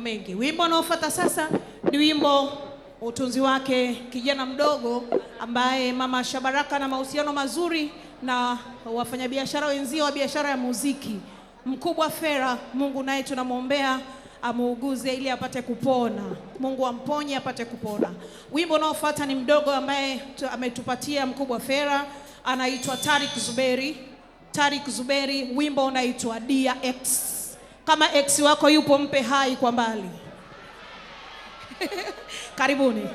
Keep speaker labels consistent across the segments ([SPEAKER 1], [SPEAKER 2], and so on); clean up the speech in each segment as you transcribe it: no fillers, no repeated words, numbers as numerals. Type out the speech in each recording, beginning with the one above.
[SPEAKER 1] mengi. Wimbo unaofuata sasa ni wimbo utunzi wake kijana mdogo ambaye Mama Shabaraka na mahusiano mazuri na wafanyabiashara wenzio wa biashara ya muziki. Mkubwa Fera, Mungu naye tunamwombea amuuguze ili apate kupona. Mungu amponye apate kupona. Wimbo unaofuata ni mdogo ambaye ametupatia Mkubwa Fera, anaitwa Tariq Zuberi. Tariq Zuberi, wimbo unaitwa Dear X. Kama ex wako yupo mpe hai kwa mbali. Karibuni.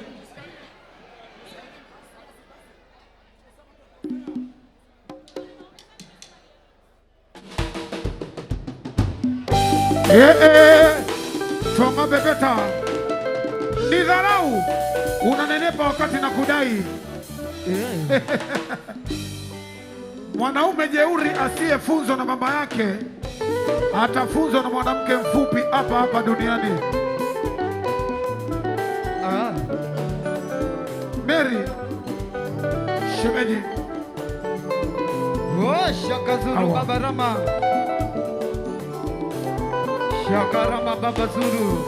[SPEAKER 2] Tonga bebeta. Ni dharau. Unanenepa wakati na kudai. Mwanaume jeuri asiyefunzwa na baba yake atafunzwa na mwanamke mfupi hapa hapa duniani. Mary shemeji.
[SPEAKER 3] Shaka Zuru Baba Rama. Shaka Rama Baba Zuru.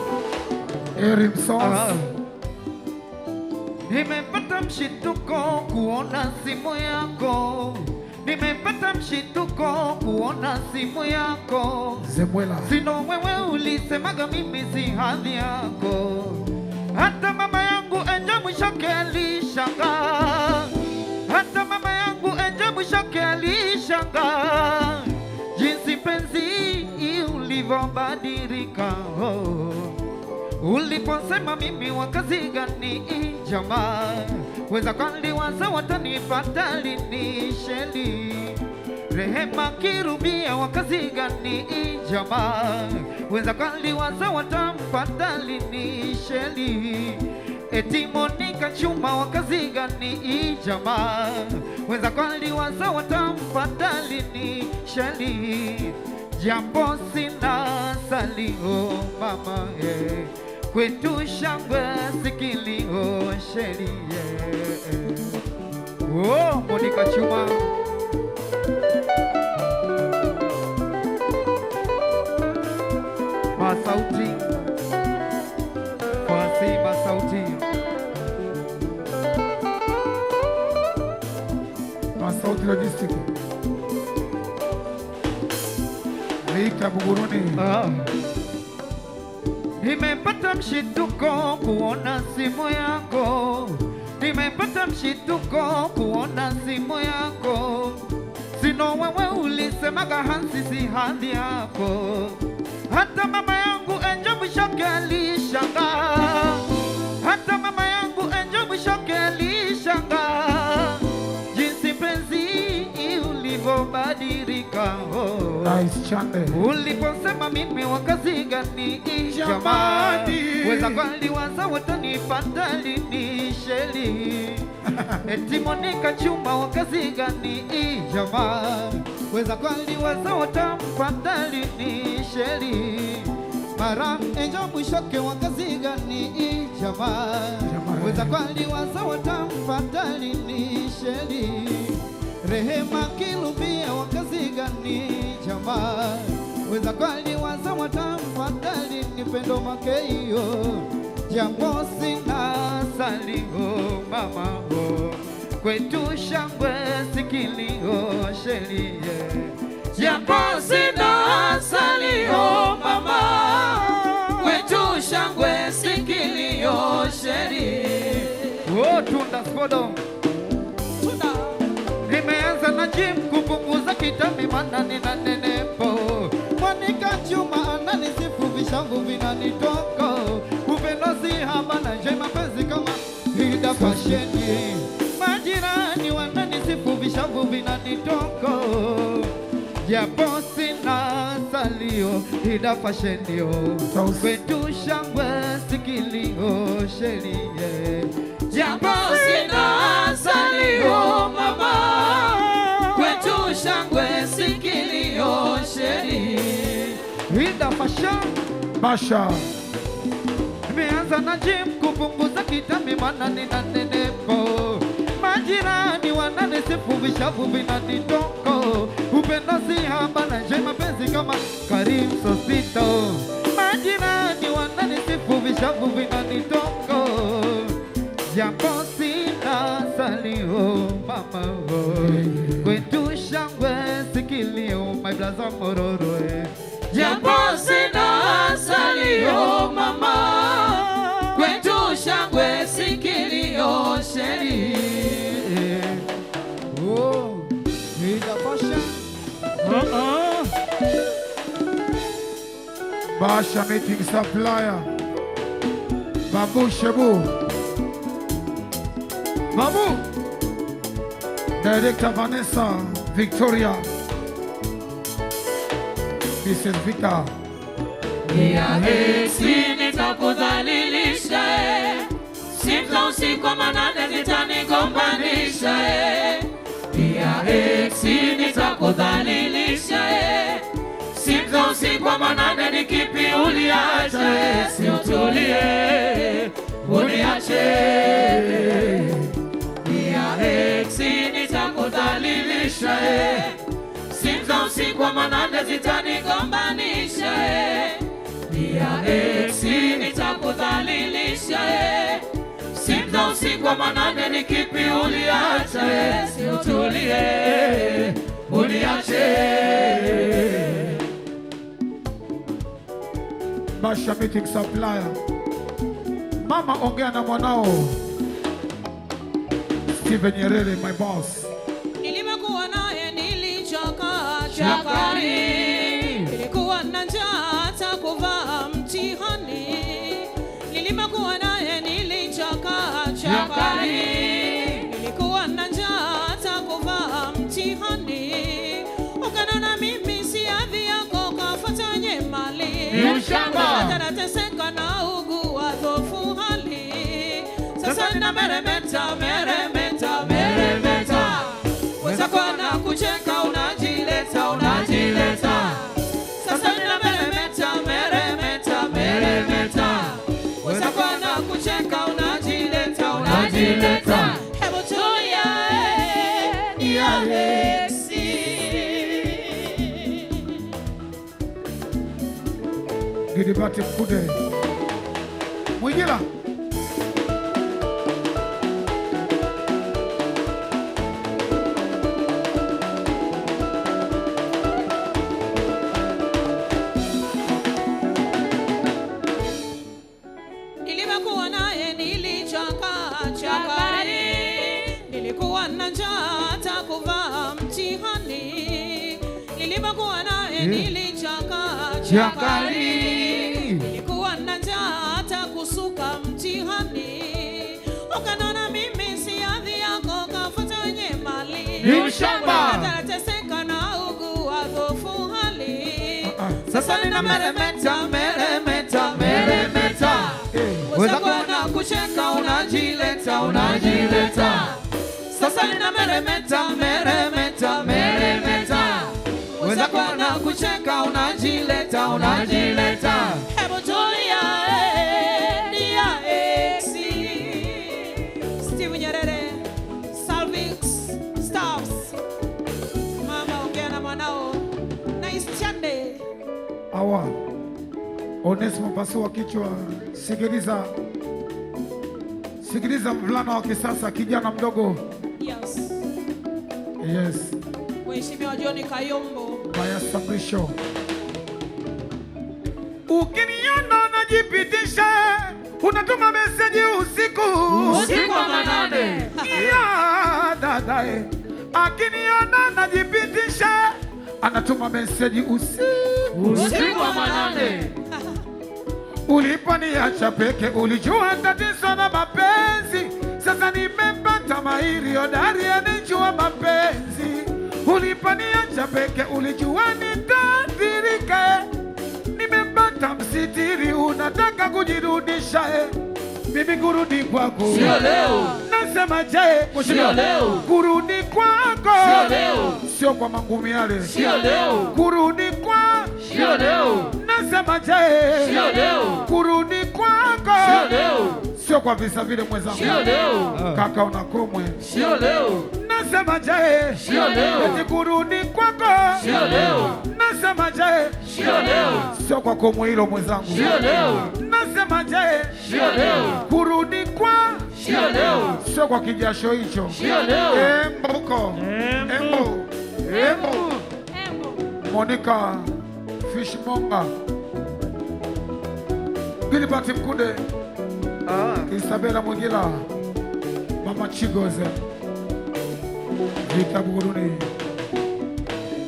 [SPEAKER 3] Nimepata mshituko kuona simu yako. Nimepata mshituko kuona simu yako.
[SPEAKER 2] Zemwela.
[SPEAKER 3] Sino wewe ulisemaga mimi si hadhi yako. Hata mama yangu enje mwishoke alishangaa. Hata mama yangu enje mwishoke alishangaa. Jinsi penzi ulivyobadilika. Uliposema mimi wakazi gani jamaa. Weza kaliwaza watanipata lini sheli. Rehema Kirubia wakazi gani jamaa. Weza kaliwaza watampata lini sheli. Eti Monica Chuma wakazi gani jamaa. Weza kaliwaza watampata lini sheli. Jambo sina salio mama kwetu shangwe sikilio sheli Monica Chuma. Masauti Fasi Masauti
[SPEAKER 2] Masauti Logistic Rika Buguruni.
[SPEAKER 3] Nimepata mshituko kuona simu yako. Nimepata mshituko kuona simu yako. Sino wewe ulisemaga Hansi si hadhi yako. Hata mama yangu enje mwishoke alishangaa. Hata mama yangu enje mwishoke alishangaa. Jinsi penzi ulivyobadilika.
[SPEAKER 2] Nice chande.
[SPEAKER 3] Uliposema mimi wakazi gani jamani. Weza kaliwaza watanipata lini sheli. Eti Monica Chuma wakazi gani jamaa. Weza kaliwaza watampata lini sheli. Mara enjo mwishoke wakazi gani jamaa. Weza kaliwaza watampata lini sheli. Rehema Kilubia wakazi gani jamaa. Weza kaliwaza watampata lini pendo makeio. Jambo sina salio mama kwetu shangwe sikilio sheli. Jambo sina salio mama kwetu shangwe sikilio sheli. Tunda Spodo. Tunda. Nimeanza na gym kupunguza kitambi maana nina nenepo. Monica Chuma ananisifu vishangu vinanitoka. Upendo si haba na njema mapenzi kama Hida Fasheni. Majirani wananisifu vishangu vinanitoka. Japo sina salio Hida Fasheni. Kwetu shangwe sikilio sheli. Japo sina salio mama kwetu shangwe sikilio sheli. Hida Basha. Nimeanza na gym kupunguza kitambi maana nina nenepo. Majirani wananisifu vishavu vinanitoka. Upendo si haba na njema mapenzi kama Karim Sosito. Majirani wanani vishavu vinanitoka, japo sina salio mama, kwetu shangwe sikilio my brother Mororo,
[SPEAKER 4] japo sina salio mama, kwetu shangwe sikilio sheri.
[SPEAKER 3] Oh, Ida Basha.
[SPEAKER 2] Basha Meeting Supplier, Babu Shebu, Babu, Director Vanessa, Victoria, Mrs. Vika.
[SPEAKER 4] Ya hesi nitakudhalilisha, sita usiku wa manane zitanigombanisha. Ya hesi nitakudhalilisha, sita usiku wa manane ni kipi uliacha? Si utulie uniache. Ya hesi nitakudhalilisha, sita usiku wa manane zitanigombanisha. Ya hesi nitakudhalilisha, sita usiku wa manane ni kipi uliacha? Si utulie uniache.
[SPEAKER 2] Basha Meeting Supplier, Mama ongea na mwanao Steven Nyerere, my boss.
[SPEAKER 1] Nilimekuwa naye nilichoka chakari, nilikuwa na njaa hata kuvaa mtihani. Nilimekuwa naye nilichoka chakari, nilikuwa na njaa hata kuvaa mtihani. Ukanona mimi si hadhi yako, kafuata nye mali. Hata nateseka na ugua dhofu hali. Sasa nina meremeta, meremeta, meremeta. Weza kwa na kucheka unajileta, unajileta. Sasa nina meremeta, meremeta, meremeta. Weza kwa na kucheka unajileta, unajileta. Hebu tulia ni Alexi.
[SPEAKER 2] Gidibati Mkude Mwigila.
[SPEAKER 1] Nilimekuwa naye nilichoka chakari, nilikuwa na njaa hata kuvaa mtihani. Nilimekuwa naye nilichoka chakari, nilikuwa na njaa hata kusuka mtihani. Ukanona mimi si hadhi yako, kafuata wenye mali. Hata nateseka na ugua dhofu hali.
[SPEAKER 3] Sasa nina meremeta, meremeta, meremeta.
[SPEAKER 1] Weza kwa na kucheka unajileta, unajileta. Sasa nina meremeta, meremeta, meremeta. Weza kwa na kucheka unajileta, unajileta. Hebu tulia ni ya exi. Steven Nyerere, Salvix, Staffs. Mama ongea na mwanao. Nice chande.
[SPEAKER 2] Awa Onesmo pasua kichwa. Sikiliza, sikiliza mvulana wa kisasa, kijana mdogo.
[SPEAKER 1] Yes.
[SPEAKER 2] Yes,
[SPEAKER 1] Mheshimiwa John Kayombo.
[SPEAKER 2] Baya Sabrisho. Ukiniona najipitisha, unatuma meseji usiku
[SPEAKER 4] wa manane.
[SPEAKER 2] ya dadae. Akiniona najipitisha, anatuma meseji usiku
[SPEAKER 4] wa manane.
[SPEAKER 2] Uliponiacha peke, ulijua tatizo na mapenzi. Sasa nimepata mahiri hodari anijua mapenzi. Uliponiacha peke, ulijua nitaathirika. Nimepata msitiri, unataka kujirudisha. Mimi kurudi kwako
[SPEAKER 4] Sio leo.
[SPEAKER 2] nasema je,
[SPEAKER 4] Sio leo.
[SPEAKER 2] kurudi kwako
[SPEAKER 4] Sio leo.
[SPEAKER 2] sio kwa mangumi yale.
[SPEAKER 4] Sio leo.
[SPEAKER 2] Kurudi kwako
[SPEAKER 4] Sio leo.
[SPEAKER 2] nasema je,
[SPEAKER 4] Sio leo.
[SPEAKER 2] kurudi kwako
[SPEAKER 4] Sio leo.
[SPEAKER 2] sio kwa visa vile mwenzangu.
[SPEAKER 4] Sio leo.
[SPEAKER 2] Kaka unakomwe.
[SPEAKER 4] Sio leo.
[SPEAKER 2] Nasema je,
[SPEAKER 4] Sio leo.
[SPEAKER 2] eti kurudi kwako
[SPEAKER 4] Sio leo.
[SPEAKER 2] nasema je,
[SPEAKER 4] Sio leo.
[SPEAKER 2] sio kwa komwe hilo mwenzangu.
[SPEAKER 4] Sio leo.
[SPEAKER 2] Nasema je,
[SPEAKER 4] Sio leo.
[SPEAKER 2] Sio kwa kijasho hicho.
[SPEAKER 4] Sio leo.
[SPEAKER 2] Embuko. Embu. Embu. Monica Fishmonga. Gilbert Mkude. Isabella Mwigila. Mama Chigoze. Vita Buguruni.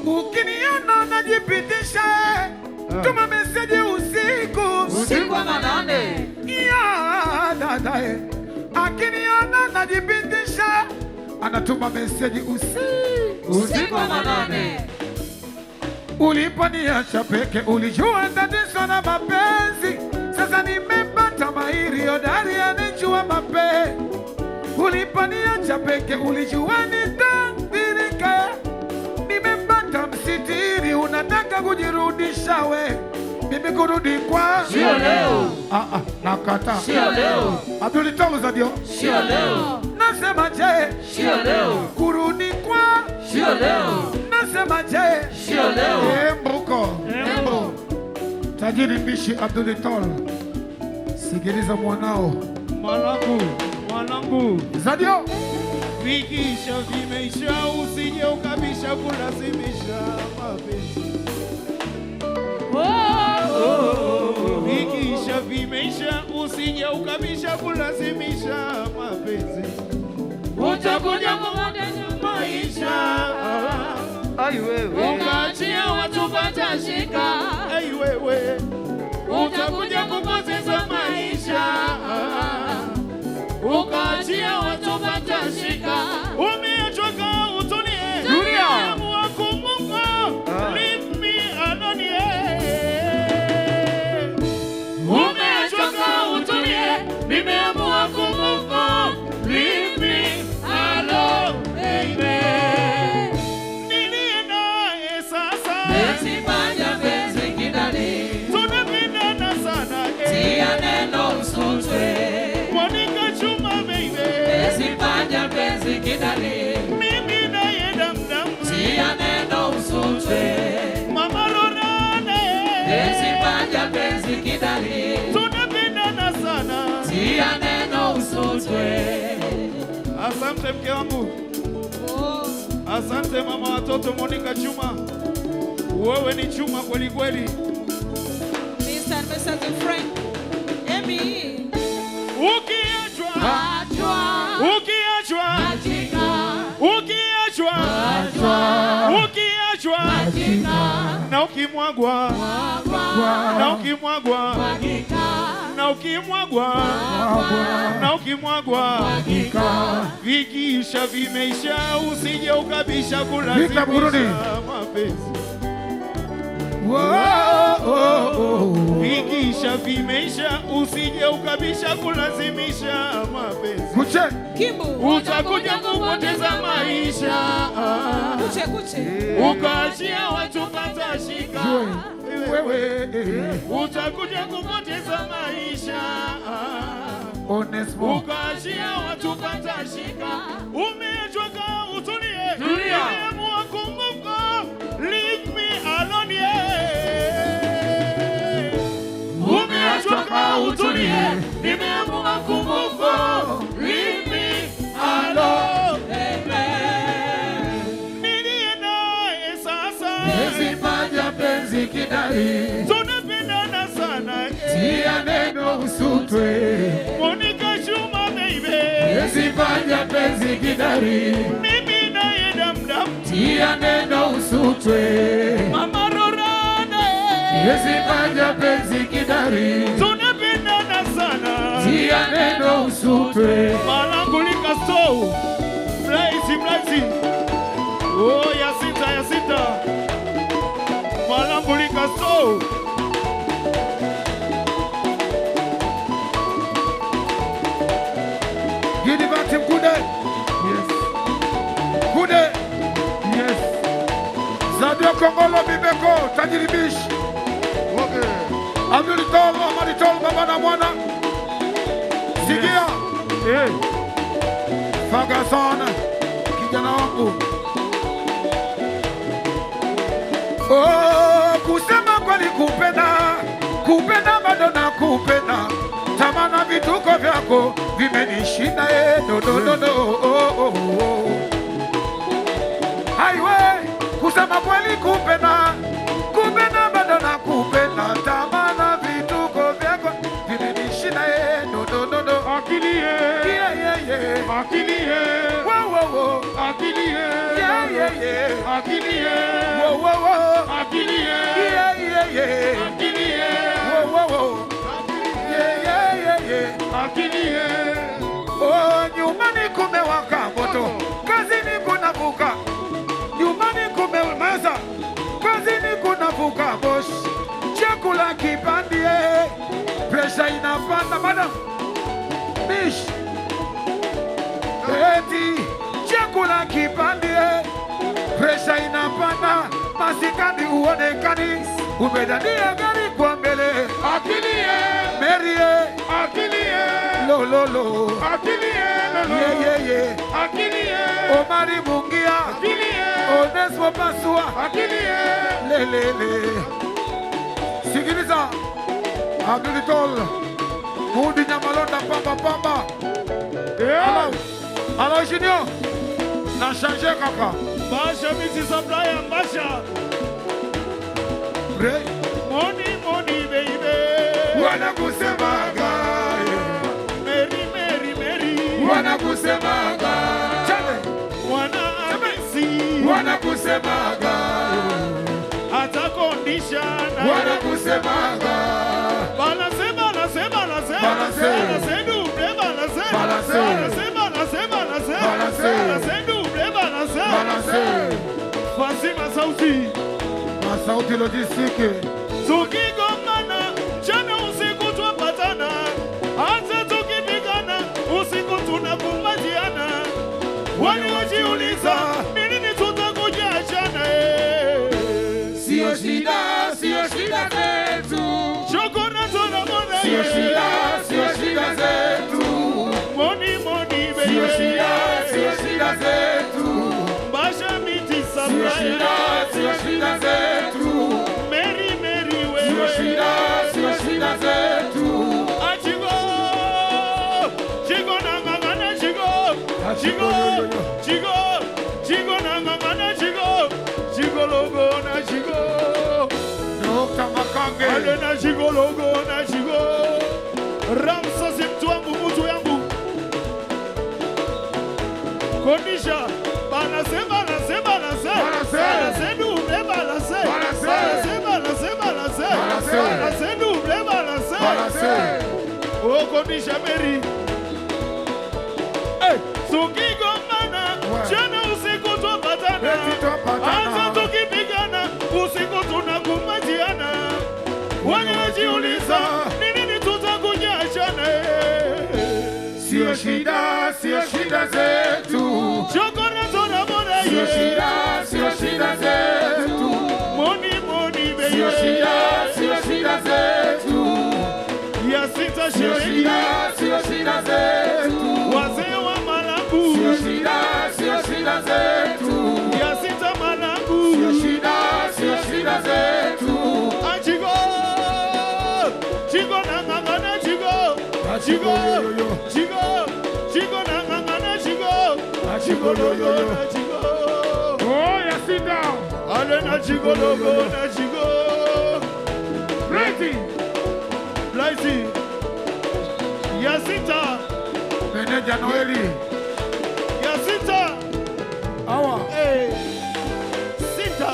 [SPEAKER 2] Ukiniona najipitisha, tuma message usiku
[SPEAKER 4] wa manane.
[SPEAKER 2] Ya dadae. Akiniona najipitisha, anatuma message
[SPEAKER 4] Usiku wa manane.
[SPEAKER 2] Uliponiacha peke, ulijua tatizo na mapenzi. Sasa nimepata mahiri hodari anijua mapenzi. Uliponiacha peke, ulijua nitambirika. Nimepata msitiri, unataka kujirudisha we. Mimi kurudi kwa
[SPEAKER 4] Sio leo.
[SPEAKER 2] Nakata.
[SPEAKER 4] Sio leo.
[SPEAKER 2] Abdul Tolu Zadio.
[SPEAKER 4] Sio leo.
[SPEAKER 2] Nasema je,
[SPEAKER 4] Sio leo.
[SPEAKER 2] kurudi kwa
[SPEAKER 4] Sio leo.
[SPEAKER 2] nasema je,
[SPEAKER 4] Sio leo.
[SPEAKER 2] Embuko. Embu. Tajiri Bishi Abdul Tolu. Sikiliza mwanao.
[SPEAKER 3] Mwanangu,
[SPEAKER 2] Zadio.
[SPEAKER 3] vikisha vimeisha, usije ukabisha kulazimisha mapenzi. Vikisha vimeisha, usije ukabisha kulazimisha mapenzi. Utakuja kupoteza maisha.
[SPEAKER 4] Ai wewe.
[SPEAKER 3] Ukaachia watu patashika. Ai wewe. Utakuja kupoteza maisha. Ukaachia watu patashika. Umechoka utulie.
[SPEAKER 4] Tulia.
[SPEAKER 3] Amua kumunga. Leave me alone. Umechoka utulie. Nimeamua kumunga. Leave me alone. Nilie naye sasa.
[SPEAKER 4] Besifanya penzi kidani.
[SPEAKER 3] Tunapendana sana.
[SPEAKER 4] Tia neno usutwe.
[SPEAKER 3] Monica Chuma baby.
[SPEAKER 4] Besifanya penzi kidani.
[SPEAKER 3] Mimi naye damdam.
[SPEAKER 4] Tia neno usutwe.
[SPEAKER 3] Mama Lorane.
[SPEAKER 4] Besifanya penzi kidani.
[SPEAKER 3] Tunapendana sana.
[SPEAKER 4] Tia neno usutwe.
[SPEAKER 3] Asante mke wangu. Asante mama watoto Monica Chuma. Wewe ni chuma kweli kweli.
[SPEAKER 1] Mr. and Mrs. Frank. Emi.
[SPEAKER 3] Ukiachwa. Ukiachwa. Ukiachwa. Ukiachwa. Na ukimwagwa. Na ukimwagwa. Na ukimwagwa. Na ukimwagwa. Vikisha vimeisha, usije ukabisha
[SPEAKER 2] Vita Burundi.
[SPEAKER 3] kulazimisha mapenzi. Vikisha vimeisha, usije ukabisha kulazimisha mapenzi.
[SPEAKER 2] Kuche.
[SPEAKER 1] Kimbu.
[SPEAKER 3] Utakuja kupoteza maisha.
[SPEAKER 1] Kuche.
[SPEAKER 3] Ukaachia watu patashika.
[SPEAKER 2] Wewe.
[SPEAKER 3] Utakuja kupoteza maisha.
[SPEAKER 2] Onesmo.
[SPEAKER 3] Ukaachia watu patashika. Umechoka utulie.
[SPEAKER 4] Tulia.
[SPEAKER 3] Umeamua kumbuka. Leave me alone. Umechoka utulie. Nimeamua kumbuka. Leave me alone. Nilie naye sasa.
[SPEAKER 2] Besifanya penzi kidai.
[SPEAKER 3] Tunapendana sana.
[SPEAKER 2] Tia neno usutwe.
[SPEAKER 3] Monica Chuma baby.
[SPEAKER 2] Besifanya penzi kidari.
[SPEAKER 3] Mimi naye damdam.
[SPEAKER 2] Tia neno usutwe.
[SPEAKER 3] Mama Lorane.
[SPEAKER 2] Besifanya penzi kidari.
[SPEAKER 3] Tunapendana sana.
[SPEAKER 2] Tia neno usutwe.
[SPEAKER 3] Malangulika so. Mlazi. Oh ya sita. Malangulika so.
[SPEAKER 2] Gilbert Mkude. Yes. Kude. Yes. Zadio Kongolo Bibeko. Tajiri Bish. Okay. Abdul Tolu, Amadi Tolu, baba na mwana. Sigia. Ferguson. Kijana wangu. Kusema kweli kupenda bado na kupenda. Tamana vituko vyako vimenishika. shida no no no no oh, oh, oh. Highway kusema kweli kupenda bado na kupenda tamana vituko vyako vimenishida no no no no
[SPEAKER 3] Akili
[SPEAKER 2] yeah
[SPEAKER 3] akili
[SPEAKER 2] wow wow wow
[SPEAKER 3] akili
[SPEAKER 2] yeah
[SPEAKER 3] akili
[SPEAKER 2] wow wow wow
[SPEAKER 3] akili
[SPEAKER 2] yeah
[SPEAKER 3] akili
[SPEAKER 2] wow wow wow yeah
[SPEAKER 3] akili
[SPEAKER 2] oh nyumbani kumewaka moto kazini kunavuka nyumbani kumeweza kazini kunavuka boss chakula kipandie presha inapanda madam bish eti chakula kipandie presha inapanda masikani uonekani umedania gari kwa mbele
[SPEAKER 3] akili
[SPEAKER 2] merie
[SPEAKER 3] akili
[SPEAKER 2] lololo
[SPEAKER 3] akili
[SPEAKER 2] yeah
[SPEAKER 3] akili
[SPEAKER 2] Omari Mungia
[SPEAKER 3] akili
[SPEAKER 2] Onesmo Pasua
[SPEAKER 3] akili
[SPEAKER 2] lelele sikiliza Abdulitol Mudi Nyamalonda pamba Alo Junior na changer kaka
[SPEAKER 3] Basha mixi supply ambasha
[SPEAKER 2] Re
[SPEAKER 3] money baby
[SPEAKER 2] wanakusemaga
[SPEAKER 3] Mary
[SPEAKER 2] wanakusemaga chale wanakusemaga
[SPEAKER 3] hata condition
[SPEAKER 2] wanakusemaga
[SPEAKER 3] banasema
[SPEAKER 2] Masauti logistique
[SPEAKER 3] tukigongana jana usiku twapatana hata tukipigana usiku tunakumbatiana waliojiuliza ni nini tutakuja achana
[SPEAKER 2] sio shida zetu
[SPEAKER 3] chokona tunamona
[SPEAKER 2] sio shida zetu
[SPEAKER 3] money baby
[SPEAKER 2] sio shida zetu
[SPEAKER 3] basha miti
[SPEAKER 2] sio shida zetu
[SPEAKER 3] Mary wewe
[SPEAKER 2] sio shida zetu
[SPEAKER 3] achigo nangangana chigo nangangana chigo logo na chigo
[SPEAKER 2] Dr. Makange
[SPEAKER 3] ale na chigo logo na chigo Ramsa mtu yangu Kondisha banasema Kondisha Mary tukigongana jana usiku twapatana hata tukipigana usiku tunakumbatiana wanajiuliza ni nini tutakuja achana
[SPEAKER 2] sio shida zetu
[SPEAKER 3] chokona tunamona
[SPEAKER 2] sio shida zetu
[SPEAKER 3] money baby
[SPEAKER 2] sio shida zetu
[SPEAKER 3] ya sita
[SPEAKER 2] sio
[SPEAKER 3] sherehe
[SPEAKER 2] shida zetu
[SPEAKER 3] wazee wa Malabu
[SPEAKER 2] sio shida zetu
[SPEAKER 3] ya sita Malabu
[SPEAKER 2] sio shida zetu
[SPEAKER 3] chigo nangangana chigo nangangana chigo logo na chigo
[SPEAKER 2] oh ya sit down
[SPEAKER 3] ale na chigo logo na chigo Blighty ya sita
[SPEAKER 2] meneja Noeli
[SPEAKER 3] ya sita
[SPEAKER 2] awa
[SPEAKER 3] sita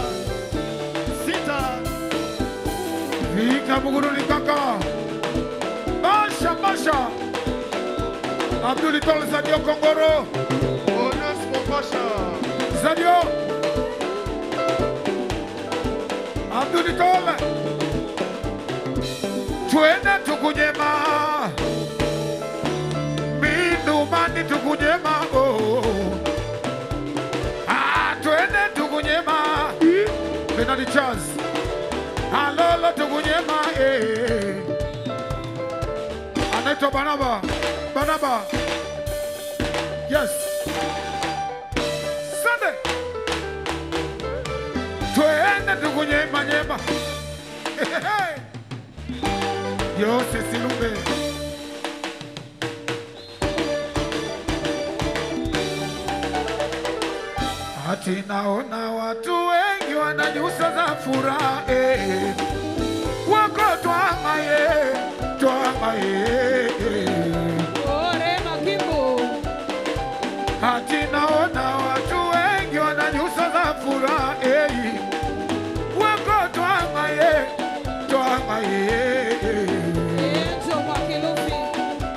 [SPEAKER 2] Vika Muguruni kaka Basha Abdulitol Zadio Kongoro
[SPEAKER 3] Onesmo Basha
[SPEAKER 2] Zadio Abdulitol Twende tukunyema Mindumani tukunyema Twende tukunyema Benadi Chaz Halolo tukunyema Anaitwa Banaba Yes Sunday Twende tukunyema nyema Yose Silumbe Ati naona watu wengi wana nyuso za furaha wako twamaye
[SPEAKER 1] Ore Makimbo.
[SPEAKER 2] Ati naona watu wengi wana nyuso za furaha wako twamaye
[SPEAKER 1] Enzo Mwakilufi.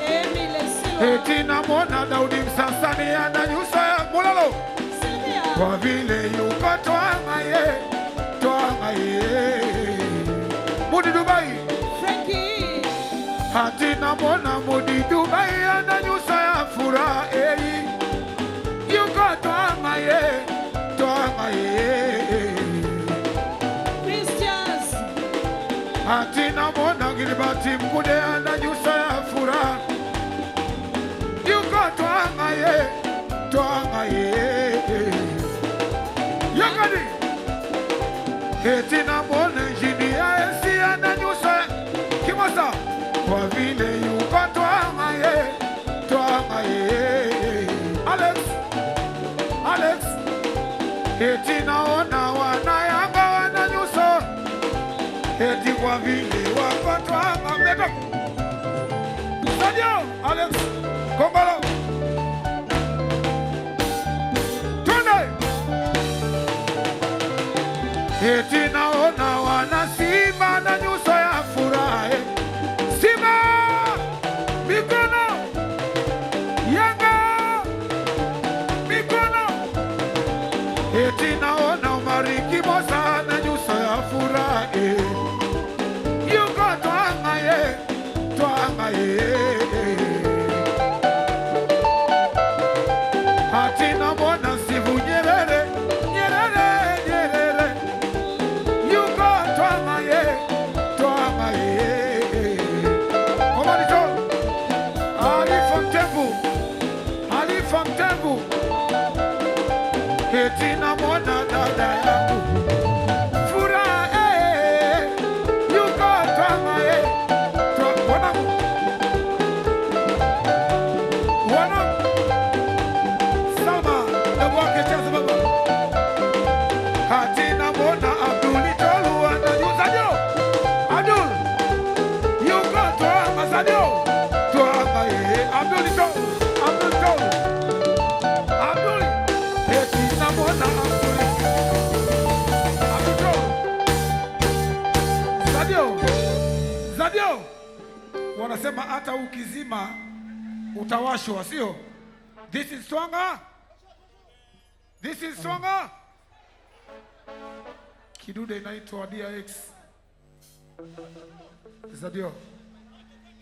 [SPEAKER 1] Emile Silva.
[SPEAKER 2] Eti namwona Daudi Msasani ana nyuso ya mulalo
[SPEAKER 1] Sylvia.
[SPEAKER 2] kwa vile yuko twamaye Mudi Dubai.
[SPEAKER 1] Frankie.
[SPEAKER 2] Ati namwona Mudi Dubai ana nyuso ya furaha yuko twamaye
[SPEAKER 1] Christians.
[SPEAKER 2] Ati namwona Gilbert Mkude ana nyuso ya furaha yuko twamaye Yakani. Eti namwona Injinia Esi ana nyuso ya Kimasa kwa vile yuko twamaye Alex. Eti naona wanayanga wana nyuso eti kwa vile wako twamaye Sadio Alex Kombalo Tunde. Eti naona wana Simba na nyuso ya furaha Simba mikono Yanga mikono. Eti naona Umariki Mosa na nyuso ya furaha yuko twamaye Ati namwona Sivu Nyerere yuko twamaye Omarito Alifa Mtembu. Eti namwona dada yangu furaha yuko twamaye Wana Sama Nabwake chaza baba. Ati namwona Abduli Tolu ana nyuso jo Abdul yuko twamaye Abduli Tolu Eti namwona Abduli Zadio wanasema hata ukizima utawashwa, sio? This is stronger. Kidude inaitwa DRX. Zadio.